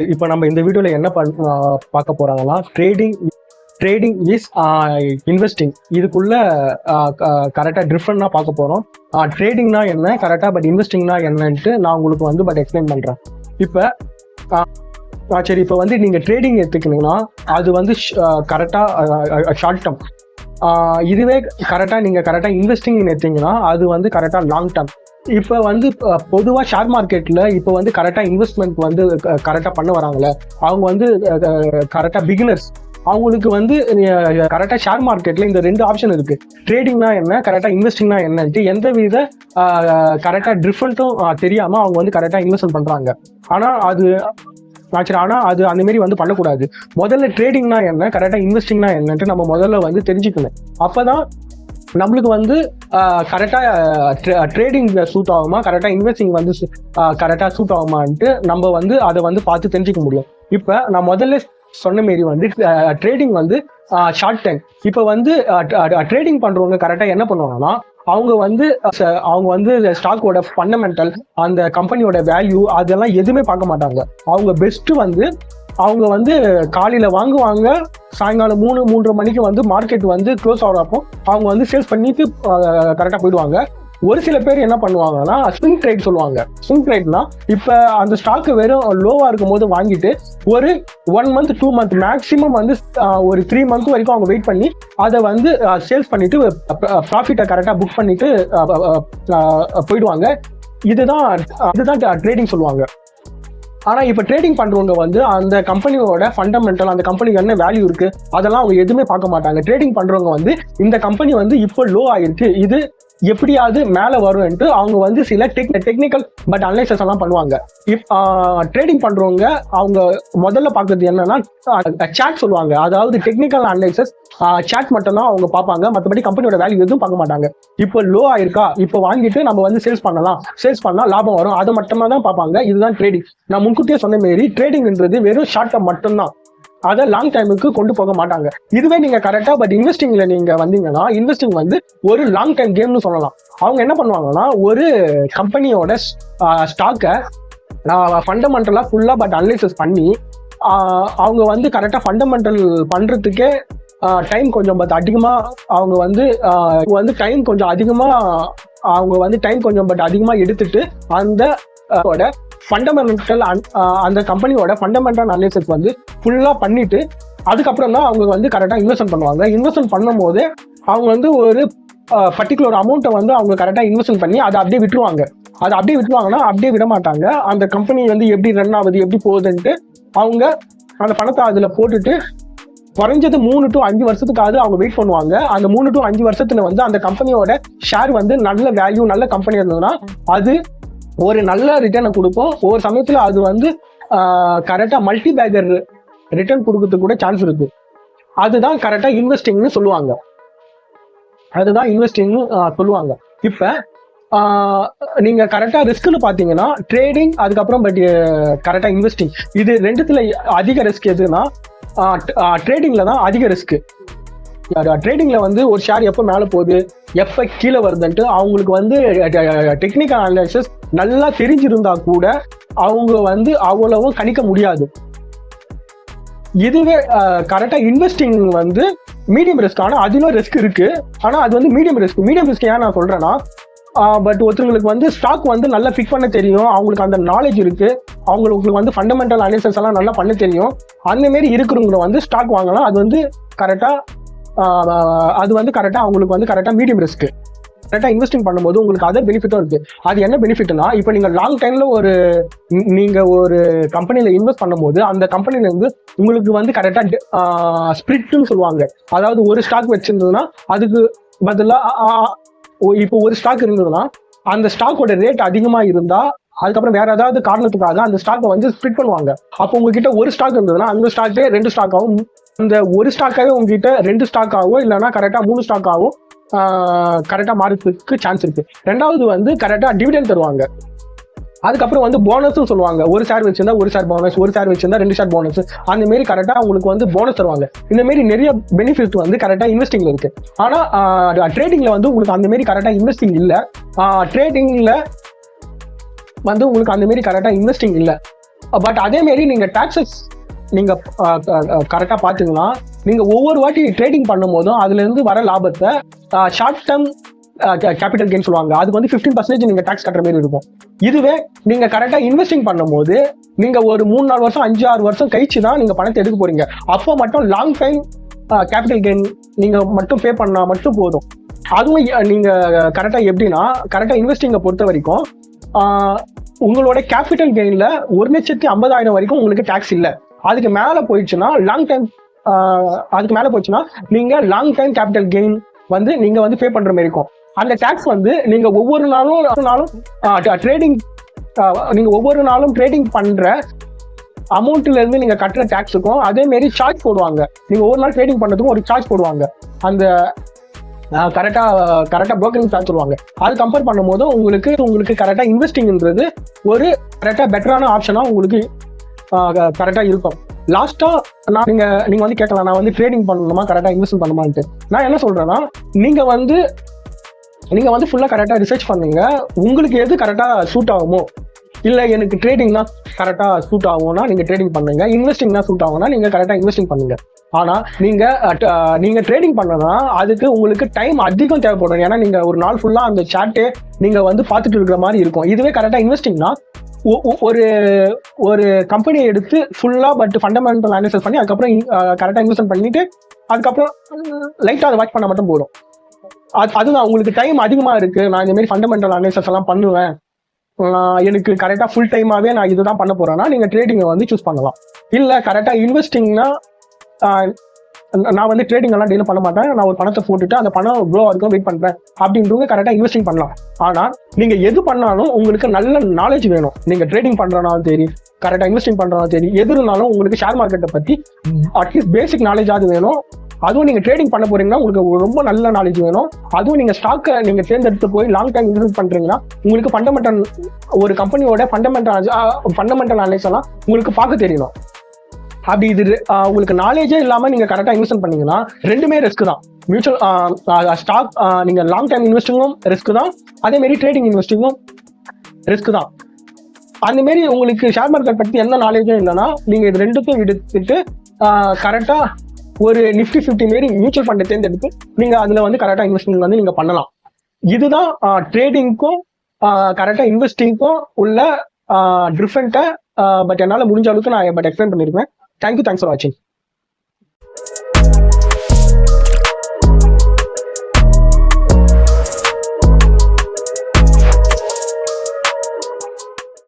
இப்போ நம்ம இந்த வீடியோல என்ன பார்க்க போறாங்கன்னா ட்ரேடிங் இஸ் இன்வெஸ்டிங். இதுக்குள்ள கரெக்டாக டிஃப்ரெண்டாக பார்க்க போகிறோம். ட்ரேடிங்னா என்ன கரெக்டாக, பட் இன்வெஸ்டிங்னா என்னன்ட்டு நான் உங்களுக்கு வந்து எக்ஸ்பிளைன் பண்ணுறேன். இப்போ சரி, இப்போ வந்து நீங்கள் ட்ரேடிங் எடுத்துக்கினீங்கன்னா அது வந்து கரெக்டாக ஷார்ட் டேர்ம். இதுவே கரெக்டாக நீங்கள் கரெக்டாக இன்வெஸ்டிங் எடுத்தீங்கன்னா அது வந்து கரெக்டாக லாங் டேர்ம். இப்போ வந்து பொதுவாக ஷேர் மார்க்கெட்டில் இப்போ வந்து கரெக்டாக இன்வெஸ்ட்மெண்ட் வந்து கரெக்டாக பண்ண வராங்களே, அவங்க வந்து கரெக்டாக பிகினர்ஸ். அவங்களுக்கு வந்து கரெக்டாக ஷேர் மார்க்கெட்டில் இந்த ரெண்டு ஆப்ஷன் இருக்குது. ட்ரேடிங்னா என்ன, கரெக்டாக இன்வெஸ்டிங்னா என்னன்ட்டு எந்த வித கரெக்டாக டிஃப்ரெண்ட்டும் தெரியாமல் அவங்க வந்து கரெக்டாக இன்வெஸ்ட்மெண்ட் பண்ணுறாங்க. ஆனால் அது அந்த மாதிரி வந்து பண்ணக்கூடாது. முதல்ல ட்ரேடிங்னா என்ன, கரெக்டாக இன்வெஸ்டிங்னா என்னன்ட்டு நம்ம முதல்ல வந்து தெரிஞ்சுக்கணும். அப்போதான் நம்மளுக்கு வந்து கரெக்டாக ட்ரேடிங் சூட் ஆகுமா, கரெக்டாக இன்வெஸ்டிங் வந்து கரெக்டாக சூட் ஆகுமான்ட்டு நம்ம வந்து அதை வந்து பார்த்து தெரிஞ்சுக்க முடியும். இப்போ நான் முதல்ல சொன்ன மாரி வந்து ட்ரேடிங் வந்து ஷார்ட் டைம். இப்போ வந்து ட்ரேடிங் பண்ணுறவங்க கரெக்டாக என்ன பண்ணுவாங்கன்னா அவங்க வந்து ஸ்டாக்கோட ஃபண்டமெண்டல், அந்த கம்பெனியோட வேல்யூ அதெல்லாம் எதுவுமே பார்க்க மாட்டாங்க. அவங்க பெஸ்ட்டு வந்து அவங்க வந்து காலையில் வாங்குவாங்க, சாயங்காலம் 3-3:30 மணிக்கு வந்து மார்க்கெட் வந்து க்ளோஸ் ஆகிறப்போ அவங்க வந்து சேல்ஸ் பண்ணிட்டு கரெக்டாக போயிடுவாங்க. ஒரு சில பேர் என்ன பண்ணுவாங்கன்னா ஸ்விங் ட்ரேட் சொல்லுவாங்க. ஸ்விங் ட்ரேட்னா இப்போ அந்த ஸ்டாக்கு வெறும் லோவாக இருக்கும் போது வாங்கிட்டு ஒரு 1 month 2 month மேக்ஸிமம் வந்து ஒரு 3 month வரைக்கும் அவங்க வெயிட் பண்ணி அதை வந்து சேல்ஸ் பண்ணிட்டு ப்ராஃபிட்டை கரெக்டாக புக் பண்ணிட்டு போயிடுவாங்க. இதுதான் ட்ரேடிங் சொல்லுவாங்க. ஆனால் இப்போ ட்ரேடிங் பண்ணுறவங்க வந்து அந்த கம்பெனியோட ஃபண்டமெண்டல், அந்த கம்பெனிக்கு என்ன வேல்யூ இருக்குது அதெல்லாம் அவங்க எதுவுமே பார்க்க மாட்டாங்க. ட்ரேடிங் பண்ணுறவங்க வந்து இந்த கம்பெனி வந்து இப்போ லோ ஆகிருக்கு, இது எப்படியாவது மேலே வரும்ன்ட்டு அவங்க வந்து சில டெக்னிக்கல் பட் அனலைசஸ் எல்லாம் பண்ணுவாங்க. ட்ரேடிங் பண்ணுறவங்க அவங்க முதல்ல பார்க்குறது என்னன்னா சாட் சொல்லுவாங்க. அதாவது டெக்னிக்கல் அனலைசஸ் சாட் மட்டும்தான் அவங்க பார்ப்பாங்க, மற்றபடி கம்பெனியோட வேல்யூ எதுவும் பார்க்க மாட்டாங்க. இப்போ லோ ஆயிருக்கா, இப்போ வாங்கிட்டு நம்ம வந்து சேல்ஸ் பண்ணால் லாபம் வரும், அதை மட்டுமா தான் பார்ப்பாங்க. இதுதான் ட்ரேடிங். நான் முன்கூட்டியே சொன்ன மாரி ட்ரேடிங்ன்றது வெறும் ஷார்ட் டேர்ம் மட்டும்தான், அதை லாங் டைமுக்கு கொண்டு போக மாட்டாங்க. இதுவே நீங்க கரெக்டா பட் இன்வெஸ்டிங்ல நீங்க வந்தீங்கன்னா இன்வெஸ்டிங் வந்து ஒரு லாங் டைம் கேம்னு சொல்லலாம். அவங்க என்ன பண்ணுவாங்கன்னா ஒரு கம்பெனியோட ஸ்டாக்கை ஃபண்டமெண்டலா ஃபுல்லா பட் அனலைசிஸ் பண்ணி அவங்க வந்து கரெக்டா ஃபண்டமெண்டல் பண்றதுக்கே டைம் கொஞ்சம் பட் அதிகமாக அவங்க வந்து டைம் கொஞ்சம் அதிகமாக எடுத்துட்டு அந்த ஃபண்டமெண்டல் அந்த கம்பெனியோட ஃபண்டமெண்டல் அனலைசிஸ் வந்து ஃபுல்லாக பண்ணிட்டு அதுக்கப்புறம் தான் அவங்க வந்து கரெக்டாக இன்வெஸ்ட்மெண்ட் பண்ணுவாங்க. இன்வெஸ்ட்மெண்ட் பண்ணும் போது அவங்க வந்து ஒரு பர்டிகுலர் அமௌண்ட்டை வந்து அவங்க கரெக்டாக இன்வெஸ்ட்மெண்ட் பண்ணி அதை அப்படியே விட்டுருவாங்க. அதை அப்படியே விட்டுருவாங்கன்னா அப்படியே விட மாட்டாங்க. அந்த கம்பெனி வந்து எப்படி ரன் ஆகுது, எப்படி போகுதுன்ட்டு அவங்க அந்த பணத்தை அதில் போட்டுட்டு குறைஞ்சது 3 to 5 வருஷத்துக்காவது அவங்க வெயிட் பண்ணுவாங்க. அந்த 3 to 5 வருஷத்துல வந்து அந்த கம்பெனியோட ஷேர் வந்து நல்ல வேல்யூ, நல்ல கம்பெனி இருந்ததுன்னா அது ஒரு நல்ல ரிட்டர்னை கொடுக்கும். ஒரு சமயத்தில் அது வந்து கரெக்டாக மல்டி பேக்கர் ரிட்டர்ன் கொடுக்கறதுக்கு கூட சான்ஸ் இருக்கு. அதுதான் கரெக்டாக இன்வெஸ்டிங்னு சொல்லுவாங்க. இப்போ நீங்கள் கரெக்டாக ரிஸ்க்னு பார்த்தீங்கன்னா ட்ரேடிங், அதுக்கப்புறம் பட் கரெக்டாக இன்வெஸ்டிங், இது ரெண்டுத்துல அதிக ரிஸ்க் எதுனா ட்ரேடிங்கில் தான் அதிக ரிஸ்க்கு. ட்ரேடிங்கில் வந்து ஒரு ஷேர் எப்போ மேலே போகுது, எப்போ கீழே வருதுன்ட்டு அவங்களுக்கு வந்து டெக்னிக்கல் அனலைசிஸ் நல்லா தெரிஞ்சிருந்தா கூட அவங்க வந்து அவ்வளவும் கணிக்க முடியாது. இதுவே கரெக்டாக இன்வெஸ்டிங் வந்து மீடியம் ரிஸ்க். ஆனால் அதிலும் ரிஸ்க் இருக்கு, ஆனால் அது வந்து மீடியம் ரிஸ்க். ஏன் நான் சொல்றேன்னா பட் ஒருத்தவங்களுக்கு வந்து ஸ்டாக் வந்து நல்லா பிக் பண்ண தெரியும், அவங்களுக்கு அந்த நாலேஜ் இருக்கு, அவங்களுக்கு வந்து ஃபண்டமெண்டல் அனலைசிஸ் எல்லாம் நல்லா பண்ண தெரியும். அந்த மாரி இருக்கிறவங்க வந்து ஸ்டாக் வாங்கலாம். அது வந்து கரெக்டாக அவங்களுக்கு வந்து கரெக்டாக மீடியம் ரிஸ்க். கரெக்டாக இன்வெஸ்டிங் பண்ணும்போது உங்களுக்கு அதர் பெனிஃபிட்டும் இருக்கு. அது என்ன பெனிஃபிட்னா, இப்போ நீங்கள் லாங் டைம்ல ஒரு கம்பெனியில் இன்வெஸ்ட் பண்ணும்போது அந்த கம்பெனில இருந்து உங்களுக்கு வந்து கரெக்டாக ஸ்பிளிட்னு சொல்லுவாங்க. அதாவது ஒரு ஸ்டாக் வச்சிருந்ததுன்னா அதுக்கு பதிலாக இப்போ ஒரு ஸ்டாக் இருந்ததுன்னா அந்த ஸ்டாக்கோட ரேட் அதிகமாக இருந்தா அதுக்கப்புறம் வேற ஏதாவது காரணத்துக்காக அந்த ஸ்டாக்கை வந்து ஸ்பிளிட் பண்ணுவாங்க. அப்போ உங்ககிட்ட ஒரு ஸ்டாக் இருந்ததுன்னா அந்த ஸ்டாக்கே 2 ஸ்டாக் ஆகும். அந்த ஒரு ஸ்டாக்காவே உங்ககிட்ட 2 ஸ்டாக் ஆகும், இல்லைன்னா கரெக்டாக 3 ஸ்டாக் ஆகும். கரெக்டாக மாறதுக்கு சான்ஸ் இருக்கு. ரெண்டாவது வந்து கரெக்டாக டிவிடெண்ட் தருவாங்க. அதுக்கப்புறம் வந்து போனஸும் சொல்லுவாங்க. ஒரு ஷேர் வச்சிருந்தா 1 ஷேர் போனஸ், 1 ஷேர் வச்சிருந்தா 2 ஷேர் போனஸ், அந்த மாரி கரெக்டாக அவங்களுக்கு வந்து போனஸ் தருவாங்க. இந்த மாரி நிறைய பெனிஃபிட் வந்து கரெக்டாக இன்வெஸ்டிங்ல இருக்கு. ஆனால் ட்ரேடிங்ல வந்து உங்களுக்கு அந்த மாரி கரெக்டாக இன்வெஸ்டிங் இல்லை. ட்ரேடிங்ல வந்து உங்களுக்கு அந்த மாரி கரெக்டாக இன்வெஸ்டிங் இல்லை. பட் அதே மாதிரி நீங்க டாக்ஸஸ் நீங்க கரெக்டா பாத்தீங்கன்னா நீங்க ஒவ்வொரு வாட்டி ட்ரேடிங் பண்ணும் போதும் அதுல இருந்து வர லாபத்தை ஷார்ட் டேர்ம் கேபிட்டல் கெயின் சொல்லுவாங்க, அதுக்கு வந்து 15% நீங்க டாக்ஸ் கட்டுற மாதிரி இருக்கும். இதுவே நீங்க கரெக்டா இன்வெஸ்டிங் பண்ணும்போது நீங்க ஒரு 3-4 வருஷம் 5-6 வருஷம் கழிச்சு தான் நீங்க பணத்தை எடுக்க போறீங்க. அப்போ மட்டும் லாங் டைம் கேபிட்டல் கெயின் நீங்க மட்டும் பே பண்ணா மட்டும் போதும். அதுவும் நீங்க கரெக்டா எப்படின்னா கரெக்டா இன்வெஸ்டிங்கை பொறுத்த வரைக்கும் உங்களோட கேபிட்டல் கெயின்ல 1,50,000 வரைக்கும் உங்களுக்கு டாக்ஸ் இல்லை. அதுக்கு மேல போயிடுச்சுன்னா நீங்க லாங் டைம் கேபிட்டல் கெயின் வந்து நீங்க வந்து பே பண்ற மாதிரி இருக்கும். அந்த டாக்ஸ் வந்து நீங்க ஒவ்வொரு நாளும் ட்ரேடிங் பண்ற அமௌண்ட்ல இருந்து நீங்க கட்டுற டாக்ஸுக்கும் அதே மாதிரி சார்ஜ் போடுவாங்க. நீங்க ஒவ்வொரு நாள் ட்ரேடிங் பண்ணதுக்கும் ஒரு சார்ஜ் போடுவாங்க, அந்த கரெக்டா புரோக்கரிங் சார்ஜ் சொல்லுவாங்க. அது கம்பேர் பண்ணும்போது உங்களுக்கு கரெக்டா இன்வெஸ்டிங்ன்றது ஒரு கரெக்டா பெட்டரான ஆப்ஷனா உங்களுக்கு கரெக்டா இருக்கும். லாஸ்டா நீங்க வந்து கேட்கலாம், நான் வந்து ட்ரேடிங் பண்ணணுமா கரெக்டா இன்வெஸ்ட் பண்ணுமான்ட்டு. நான் என்ன சொல்றேன்னா நீங்க வந்து ஃபுல்லா கரெக்டா ரிசர்ச் பண்ணுங்க. உங்களுக்கு எது கரெக்டா சூட் ஆகுமோ, இல்ல எனக்கு ட்ரேடிங் தான் கரெக்டா சூட் ஆகும்னா நீங்க ட்ரேடிங் பண்ணுங்க, இன்வெஸ்டிங் தான் சூட் ஆகும்னா நீங்க கரெக்டா இன்வெஸ்டிங் பண்ணுங்க. ஆனா நீங்க ட்ரேடிங் பண்ணனா அதுக்கு உங்களுக்கு டைம் அதிகம் தேவைப்படும். ஏன்னா நீங்க ஒரு நாள் ஃபுல்லா அந்த சார்ட்டே நீங்க வந்து பார்த்துட்டு இருக்கிற மாதிரி இருக்கும். இதுவே கரெக்டா இன்வெஸ்டிங்னா ஒரு கம்பெனியை எடுத்து ஃபுல்லா பட் ஃபண்டமெண்டல் அனாலிசிஸ் பண்ணி அதுக்கப்புறம் கரெக்டா இன்வெஸ்ட் பண்ணிட்டு அதுக்கப்புறம் லைட்டா அதை வாட்ச் பண்ண மட்டும் போதும். அதுதான் உங்களுக்கு டைம் அதிகமா இருக்கு, நான் இந்த மாதிரி ஃபண்டமெண்டல் அனாலிசிஸ் எல்லாம் பண்ணுவேன், எனக்கு கரெக்டா ஃபுல் டைமாவே நான் இதுதான் பண்ண போறேன்னா நீங்க ட்ரேடிங்கை வந்து சூஸ் பண்ணலாம். இல்ல கரெக்டா இன்வெஸ்டிங்னா நான் வந்து ட்ரேடிங் எல்லாம் டெய்லியும் பண்ண மாட்டேன், நான் ஒரு பணத்தை போட்டுட்டு அந்த பணம் க்ரோ வரைக்கும் வெயிட் பண்றேன் அப்படின்றவங்க கரெக்டா இன்வெஸ்டிங் பண்ணலாம். ஆனா நீங்க எது பண்ணாலும் உங்களுக்கு நல்ல நாலேஜ் வேணும். நீங்க ட்ரேடிங் பண்றனாலும் சரி, கரெக்டா இன்வெஸ்டிங் பண்றனாலும் சரி, எது இருந்தாலும் உங்களுக்கு ஷேர் மார்க்கெட்டை பத்தி அட்லீஸ்ட் பேசிக் நாலேஜ் ஆகுது வேணும். அதுவும் நீங்க ட்ரேடிங் பண்ண போறீங்கன்னா உங்களுக்கு ரொம்ப நல்ல நாலேஜ் வேணும். அதுவும் நீங்க ஸ்டாக்கை நீங்க தேர்ந்தெடுத்து போய் லாங் டைம் இன்வெஸ்ட் பண்றீங்கன்னா உங்களுக்கு ஃபண்டமெண்டல் ஒரு கம்பெனியோட ஃபண்டமெண்டல் அனாலிசிஸ் எல்லாம் உங்களுக்கு பார்க்க தெரியணும். அப்படி இது உங்களுக்கு நாலேஜே இல்லாம நீங்க கரெக்டா இன்வெஸ்ட் பண்ணீங்கன்னா ரெண்டுமே ரிஸ்க் தான். மியூச்சுவல் ஸ்டாக் நீங்க லாங் டைம் இன்வெஸ்டிங்கும் ரிஸ்க் தான், அதே மாதிரி ட்ரேடிங் இன்வெஸ்டிங்கும் ரிஸ்க் தான். அந்த மாதிரி உங்களுக்கு ஷேர் மார்க்கெட் பத்தி எந்த நாலேஜும் இல்லைன்னா நீங்க இது ரெண்டுக்கும் எடுத்துட்டு கரெக்டா ஒரு நிஃப்டி 50 மாரி மியூச்சுவல் ஃபண்டை தேர்ந்தெடுத்து நீங்க அதுல வந்து கரெக்டா இன்வெஸ்டிங் வந்து நீங்க பண்ணலாம். இதுதான் ட்ரேடிங்க்கும் கரெக்டா இன்வெஸ்டிங்க்கும் உள்ள டிஃப்ரெண்ட்டை பட் என்னால முடிஞ்ச அளவுக்கு நான் எக்ஸ்பிளைன் பண்ணிருக்கேன். தேங்க்யூ, தேங்க்ஸ் ஃபார் வாட்சிங்.